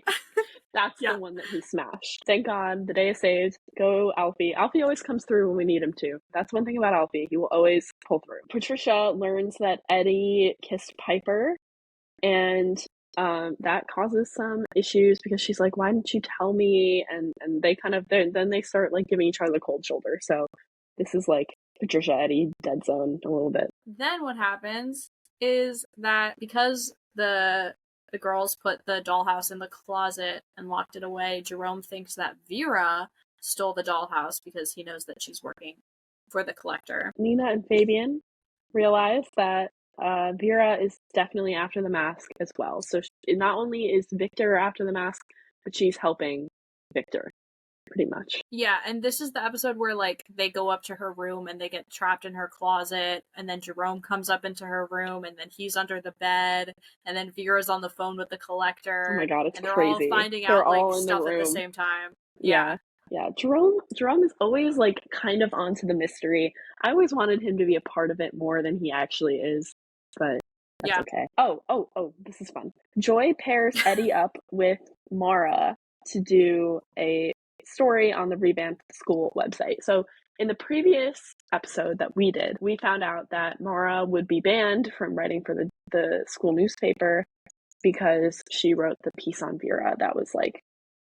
that's Yeah. the one that he smashed. Thank God, the day is saved. Go Alfie. Alfie always comes through when we need him to. That's one thing about Alfie. He will always pull through. Patricia learns that Eddie kissed Piper, and that causes some issues because she's like, why didn't you tell me? And they then they start giving each other the cold shoulder. So this is Patricia Eddie dead zone a little bit. Then what happens is that because the girls put the dollhouse in the closet and locked it away, Jerome thinks that Vera stole the dollhouse because he knows that she's working for the collector. Nina and Fabian realize that Vera is definitely after the mask as well. So not only is Victor after the mask, but she's helping Victor, pretty much. Yeah, and this is the episode where they go up to her room and they get trapped in her closet, and then Jerome comes up into her room, and then he's under the bed, and then Vera's on the phone with the collector. Oh my God, it's and they're crazy. all finding they're out all stuff in the at the room. same time. Yeah. Jerome is always kind of onto the mystery. I always wanted him to be a part of it more than he actually is, but that's okay. Oh, this is fun. Joy pairs Eddie up with Mara to do a story on the revamped school website. So in the previous episode that we did, we found out that Mara would be banned from writing for the school newspaper because she wrote the piece on Vera that was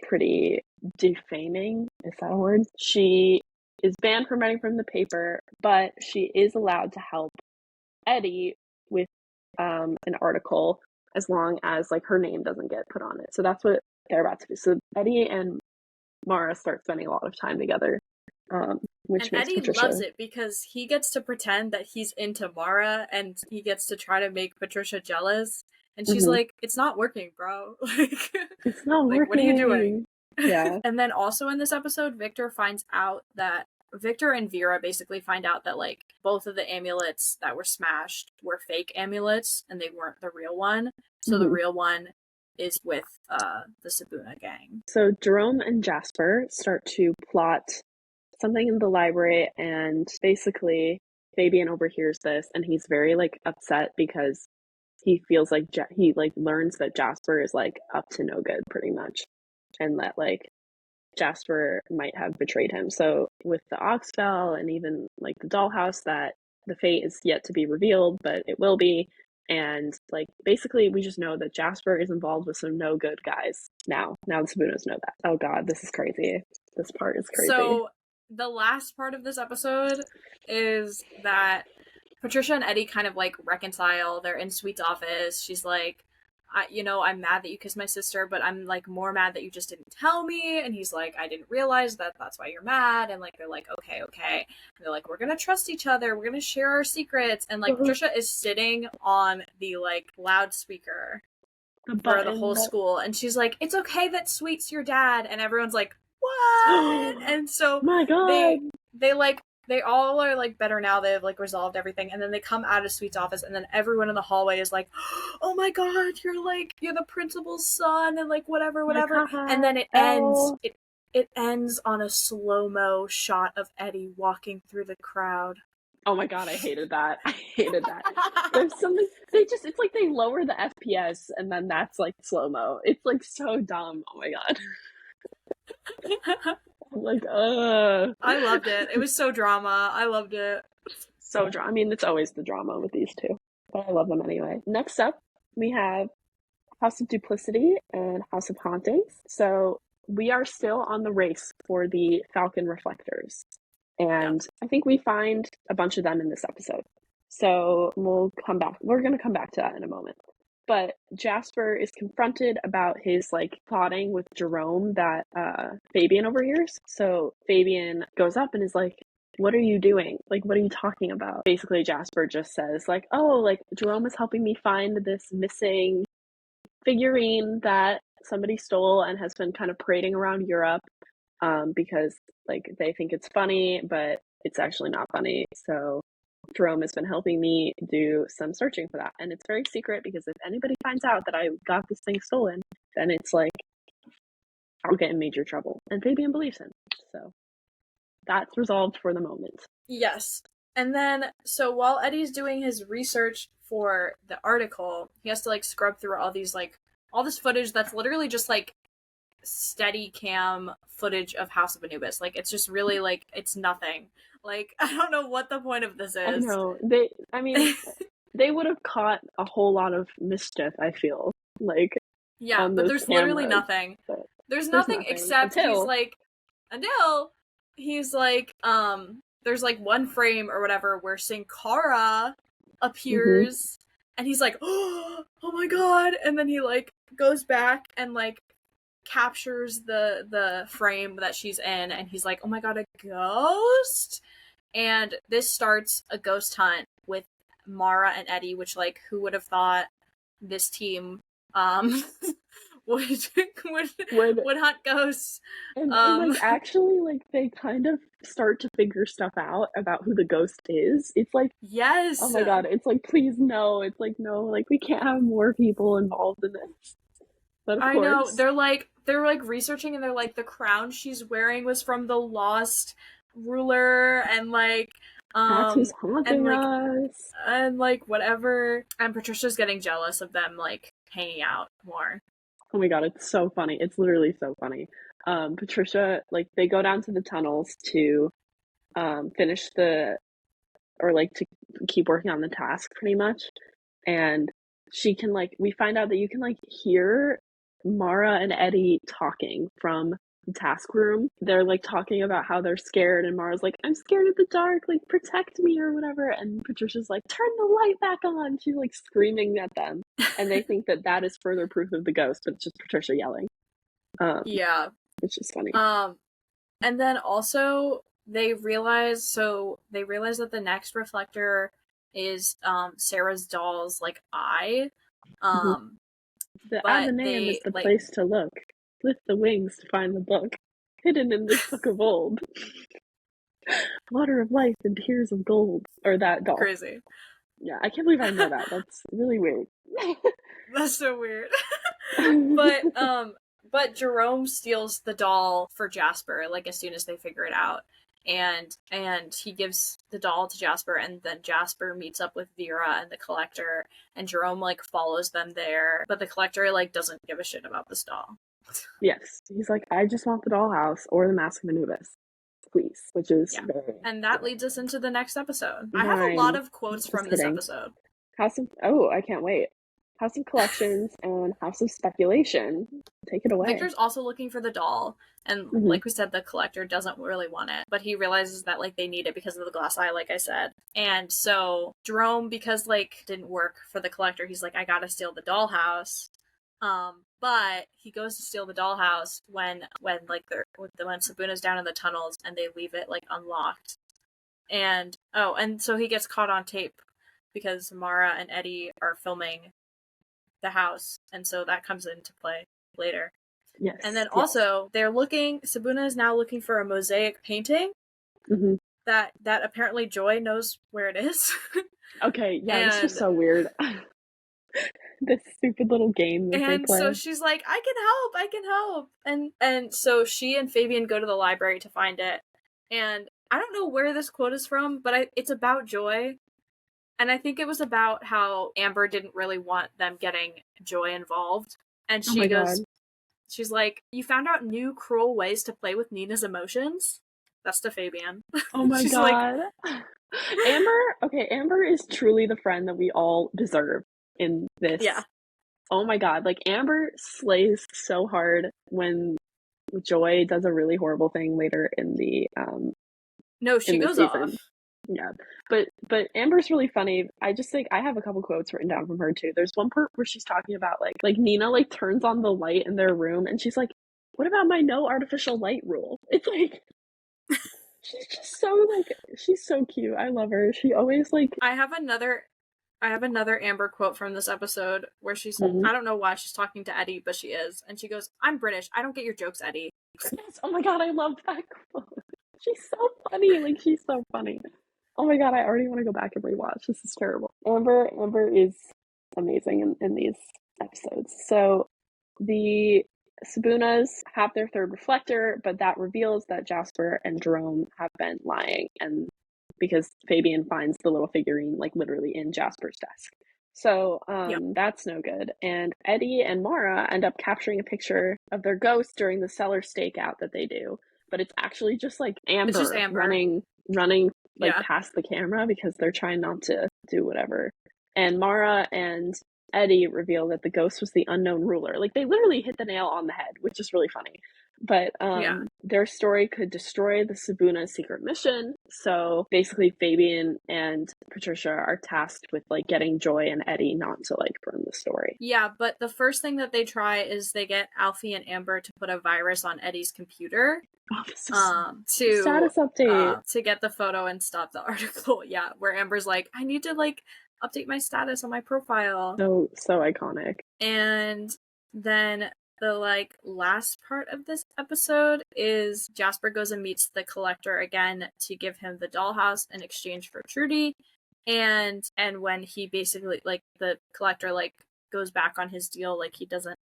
pretty defaming. Is that a word? She is banned from writing from the paper, but she is allowed to help Eddie with an article as long as her name doesn't get put on it. So that's what they're about to do. So Eddie and Mara start spending a lot of time together, which and makes Eddie Patricia loves it because he gets to pretend that he's into Mara and he gets to try to make Patricia jealous. And she's like, it's not working, bro. It's not working. What are you doing? Yeah. And then also in this episode, Victor and Vera basically find out that both of the amulets that were smashed were fake amulets and they weren't the real one. So the real one is with the Sabuna gang. So Jerome and Jasper start to plot something in the library, and basically Fabian overhears this and he's very upset because he feels he learns that Jasper is up to no good pretty much, and that Jasper might have betrayed him. So with the Oxbell and even the dollhouse, that the fate is yet to be revealed, but it will be. And basically we just know that Jasper is involved with some no good guys now. Now the Sabunas know that. Oh God, this is crazy. This part is crazy. So the last part of this episode is that Patricia and Eddie kind of reconcile. They're in Sweet's office. She's like, I'm mad that you kissed my sister, but I'm more mad that you just didn't tell me. And he's like, I didn't realize that that's why you're mad. And they're like, okay. And they're like, we're gonna trust each other. We're gonna share our secrets. And Patricia is sitting on the loudspeaker for the whole school, and she's like, it's okay that Sweet's your dad. And everyone's like, what? And so my God, they all are better now. They've resolved everything, and then they come out of Sweet's office, and then everyone in the hallway is like, oh my God, you're the principal's son, and whatever. And then it ends. It ends on a slow-mo shot of Eddie walking through the crowd. Oh my God, I hated that. There's something it's they lower the FPS and then that's slow-mo. It's so dumb. Oh my God. I'm I loved it. It was so drama. I loved it. So drama. I mean, it's always the drama with these two, but I love them anyway. Next up, we have House of Duplicity and House of Hauntings. So we are still on the race for the Falcon Reflectors. And I think we find a bunch of them in this episode. So we'll come back. We're going to come back to that in a moment. But Jasper is confronted about his plotting with Jerome that Fabian overhears. So Fabian goes up and is like, what are you doing? What are you talking about? Basically, Jasper just says Jerome is helping me find this missing figurine that somebody stole and has been kind of parading around Europe because they think it's funny, but it's actually not funny. So Jerome has been helping me do some searching for that. And it's very secret because if anybody finds out that I got this thing stolen, then it's like, I'll get in major trouble. And Fabian believes him. So that's resolved for the moment. Yes. And then, so while Eddie's doing his research for the article, he has to, like, scrub through all these, like, all this footage that's literally just, like, steady cam footage of House of Anubis. Like, it's just really, like, it's nothing. Like, I don't know what the point of this is. I know. They would have caught a whole lot of mischief, I feel. Like, yeah, but there's cameras, literally nothing. There's nothing except until he's like, there's like one frame or whatever where Sin Cara appears and he's like, oh my god, and then he like goes back and like captures the frame that she's in, and he's like, oh my god, a ghost. And this starts a ghost hunt with Mara and Eddie, which, like, who would have thought this team would hunt ghosts. And like, actually, like, they kind of start to figure stuff out about who the ghost is. It's like, yes, oh my god, it's like, please no. It's like, no, like, we can't have more people involved in this. But of course, know they're like researching, and they're like, the crown she's wearing was from the lost ruler, and like that's who's haunting us, and like whatever. And Patricia's getting jealous of them like hanging out more. Oh my god, it's so funny. It's literally so funny. Patricia, like, they go down to the tunnels to finish to keep working on the task pretty much. And she can, like, we find out that you can, like, hear Mara and Eddie talking from the task room. They're like talking about how they're scared, and Mara's like, I'm scared of the dark, like, protect me or whatever. And Patricia's like, turn the light back on. She's like screaming at them, and they think that is further proof of the ghost, but it's just Patricia yelling. Yeah, it's just funny. And then also they realize that the next reflector is Sarah's doll's like eye. The Athenaeum is the place to look. Lift the wings to find the book, hidden in this book of old. Water of life and tears of gold. Or that doll. Crazy. Yeah, I can't believe I know that. That's really weird. That's so weird. But Jerome steals the doll for Jasper, like, as soon as they figure it out. And he gives the doll to Jasper, and then Jasper meets up with Vera and the Collector, and Jerome, like, follows them there, but the Collector, like, doesn't give a shit about this doll. Yes, he's like, I just want the dollhouse or the Mask of Anubis, please, which is very... And that leads us into the next episode. I have a lot of quotes from this episode. I can't wait. House of Collections and House of Speculation. Take it away. Victor's also looking for the doll, and like we said, the Collector doesn't really want it, but he realizes that, like, they need it because of the glass eye, like I said. And so Jerome, because, like, didn't work for the Collector, he's like, I gotta steal the dollhouse. But he goes to steal the dollhouse when Sabuna's down in the tunnels and they leave it, like, unlocked. And so he gets caught on tape because Mara and Eddie are filming the house, and so that comes into play later. Yes. And then also Sabuna is now looking for a mosaic painting that apparently Joy knows where it is. Okay, yeah, this is so weird. This stupid little game that they play. And so she's like, I can help. And so she and Fabian go to the library to find it. And I don't know where this quote is from, but it's about Joy. And I think it was about how Amber didn't really want them getting Joy involved. And she she's like, you found out new cruel ways to play with Nina's emotions? That's to Fabian. Oh my god. Like, Amber is truly the friend that we all deserve in this. Yeah. Oh my god, like, Amber slays so hard when Joy does a really horrible thing later in the No, she goes off. Yeah, but Amber's really funny. I just think I have a couple quotes written down from her too. There's one part where she's talking about like Nina like turns on the light in their room, and she's like, "What about my no artificial light rule?" It's like she's just so she's so cute. I love her. She always like. I have another Amber quote from this episode where she's I don't know why she's talking to Eddie, but she is, and she goes, "I'm British. I don't get your jokes, Eddie." Yes. Oh my god, I love that quote. She's so funny. Like, she's so funny. Oh my god, I already want to go back and rewatch. This is terrible. Amber is amazing in these episodes. So the Sabunas have their third reflector, but that reveals that Jasper and Jerome have been lying, and because Fabian finds the little figurine like literally in Jasper's desk. So Yep. that's no good. And Eddie and Mara end up capturing a picture of their ghost during the cellar stakeout that they do, but it's actually just like It's just Amber Amber. running like Yeah. past the camera because they're trying not to do whatever. And Mara and Eddie reveal that the ghost was the unknown ruler. Like they literally hit the nail on the head, which is really funny. But Yeah. their story could destroy the Sabuna's secret mission. So basically, Fabian and Patricia are tasked with like getting Joy and Eddie not to like run the story. Yeah, but the first thing that they try is they get Alfie and Amber to put a virus on Eddie's computer. Oh, this is To status update. to get the photo and stop the article. Yeah, where Amber's like, I need to like update my status on my profile. So iconic. And then the like last part of this episode is Jasper goes and meets the collector again to give him the dollhouse in exchange for Trudy. And when he basically like the collector like goes back on his deal, like he doesn't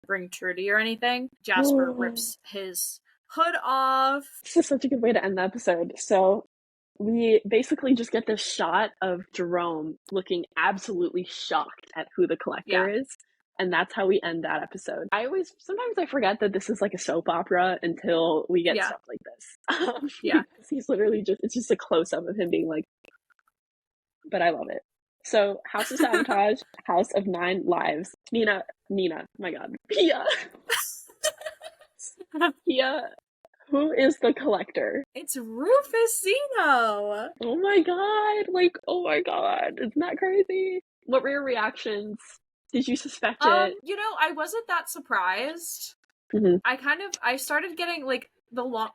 bring Trudy or anything, Jasper rips his hood off. This is such a good way to end the episode. So we basically just get this shot of Jerome looking absolutely shocked at who the collector is. And that's how we end that episode. Sometimes I forget that this is like a soap opera until we get stuff like this. Because he's literally it's just a close up of him being like, but I love it. So House of Sabotage, House of 9 Lives. Nina, my god. Pia. Pia. Who is the collector? It's Rufusino! Oh my god! Like, oh my god. Isn't that crazy? What were your reactions? Did you suspect it? You know, I wasn't that surprised. Mm-hmm. I started getting, like,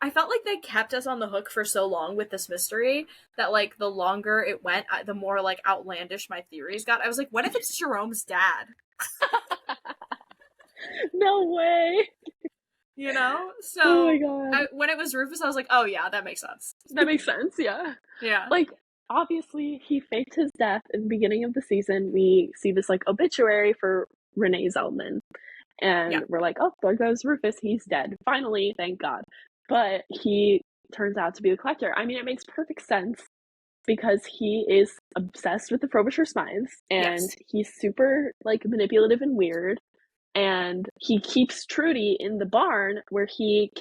I felt like they kept us on the hook for so long with this mystery that, like, the longer it went, the more, like, outlandish my theories got. I was like, what if it's Jerome's dad? No way! You know? So, oh my god. When it was Rufus, I was like, oh yeah, that makes sense. That makes sense, yeah. Yeah. Like, obviously, he faked his death in the beginning of the season. We see this, like, obituary for Renee Zeldman. And we're like, oh, there goes Rufus. He's dead. Finally, thank God. But he turns out to be the collector. I mean, it makes perfect sense because he is obsessed with the Frobisher Smythes. And he's super, like, manipulative and weird. And he keeps Trudy in the barn where he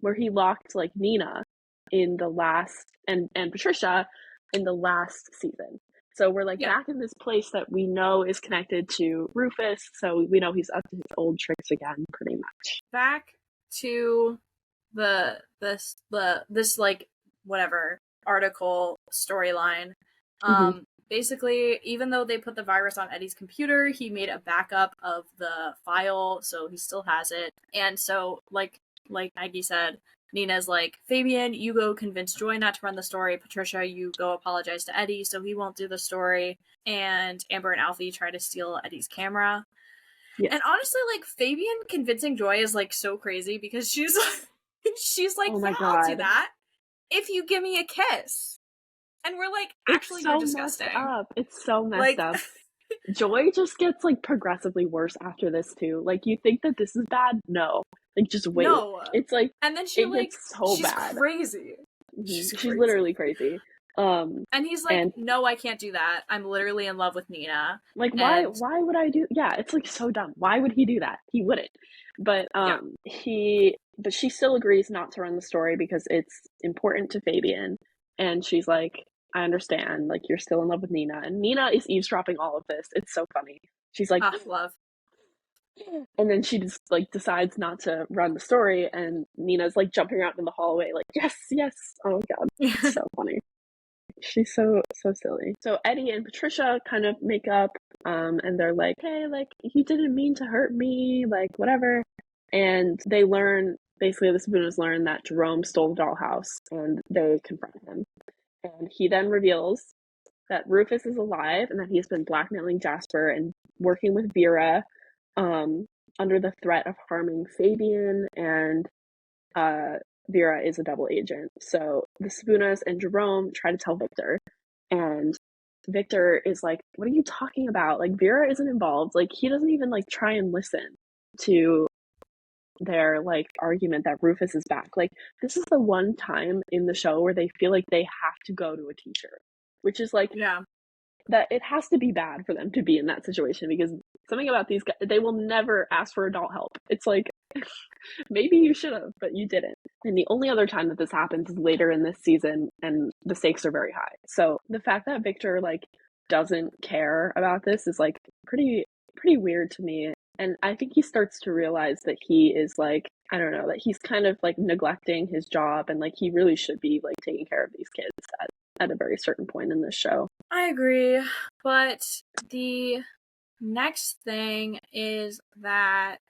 locked like Nina in the last and Patricia in the last season. So we're like back in this place that we know is connected to Rufus, so we know he's up to his old tricks again, pretty much. Back to this like whatever article storyline. Basically, even though they put the virus on Eddie's computer, he made a backup of the file, so he still has it. And so, like Maggie said, Nina's like, Fabian, you go convince Joy not to run the story. Patricia, you go apologize to Eddie so he won't do the story. And Amber and Alfie try to steal Eddie's camera. Yes. And honestly, like, Fabian convincing Joy is, like, so crazy because she's like, oh my God. I'll do that if you give me a kiss. And we're like, actually, you're disgusting. It's so messed up. Joy just gets, like, progressively worse after this, too. Like, you think that this is bad? No. Like, just wait. No. It's like, and then she's bad. Crazy. She's literally crazy. And he's like, no, I can't do that. I'm literally in love with Nina. Like, why would I do? Yeah, it's like so dumb. Why would he do that? He wouldn't. But but she still agrees not to run the story because it's important to Fabian. And she's like, I understand. Like, you're still in love with Nina, and Nina is eavesdropping all of this. It's so funny. She's like, love. And then she just like decides not to run the story, and Nina's like jumping around in the hallway, like, yes. Oh my God, it's so funny. She's so silly. So Eddie and Patricia kind of make up, and they're like, hey, like, you didn't mean to hurt me, like, whatever. And they learn, basically the Sabunas learn that Jerome stole the dollhouse, and they confront him. And he then reveals that Rufus is alive and that he's been blackmailing Jasper and working with Vera under the threat of harming Fabian and Vera is a double agent. So the Sabunas and Jerome try to tell Victor, and Victor is like, what are you talking about? Like, Vera isn't involved. Like, he doesn't even like try and listen to their like argument that Rufus is back. Like, this is the one time in the show where they feel like they have to go to a teacher, which is like, Yeah. that it has to be bad for them to be in that situation, because something about these guys, they will never ask for adult help. It's like, maybe you should have, but you didn't. And the only other time that this happens is later in this season, and the stakes are very high. So the fact that Victor like doesn't care about this is like pretty weird to me. And I think he starts to realize that he is like, I don't know, that he's kind of like neglecting his job, and like he really should be like taking care of these kids at a very certain point in this show. I agree, but the next thing is that...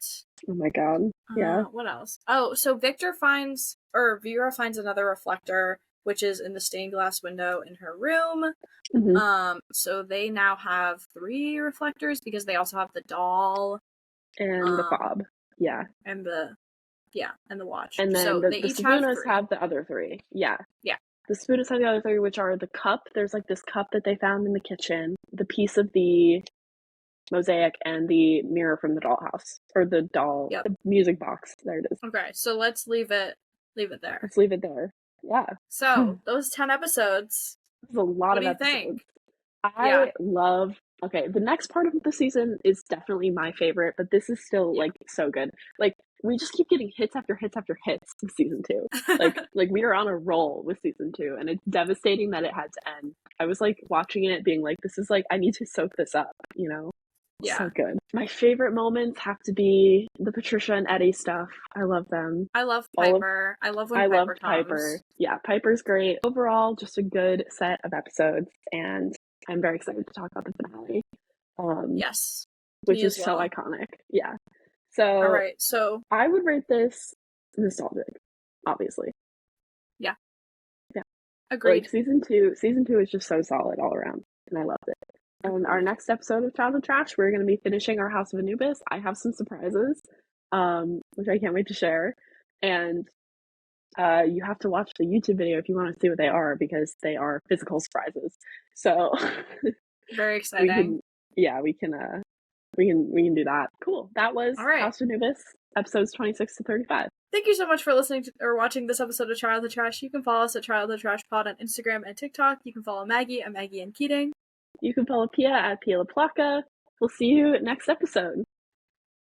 Oh my god. Yeah. What else? Oh, so Vera finds another reflector, which is in the stained glass window in her room. Mm-hmm. So they now have 3 reflectors because they also have the doll. And the fob. Yeah. And the watch. And then so the each Sabunas have the other 3. Yeah. Yeah. The Sabunas have the other 3, which are the cup. There's like this cup that they found in the kitchen, the piece of the mosaic, and the mirror from the dollhouse, or the doll, the music box. There it is. Okay, so let's leave it there. Let's leave it there. Yeah. So those 10 episodes. There's a lot of episodes. Think? I love. Okay, the next part of the season is definitely my favorite, but this is still like so good. Like, we just keep getting hits after hits after hits in season 2. like we are on a roll with season 2, and it's devastating that it had to end. I was like watching it being like, this is like, I need to soak this up, you know? Yeah. So good. My favorite moments have to be the Patricia and Eddie stuff. I love them. I love Piper. I love when Piper comes. Piper. Yeah, Piper's great. Overall, just a good set of episodes, and I'm very excited to talk about the finale. Yes. Which is so iconic. Yeah. So, all right, so I would rate this nostalgic, obviously. Yeah. Yeah. Agreed. Like, season two is just so solid all around, and I loved it. And our next episode of Childhood Trash, we're going to be finishing our House of Anubis. I have some surprises, which I can't wait to share. And you have to watch the YouTube video if you want to see what they are, because they are physical surprises. So very exciting. We can do that. Cool. That was House of Anubis, episodes 26 to 35. Thank you so much for listening to, or watching this episode of Childhood Trash. You can follow us at Childhood Trash Pod on Instagram and TikTok. You can follow Maggie at Maggie and Keating. You can follow Pia at Pia LaPlaca. We'll see you next episode.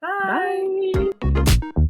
Bye. Bye.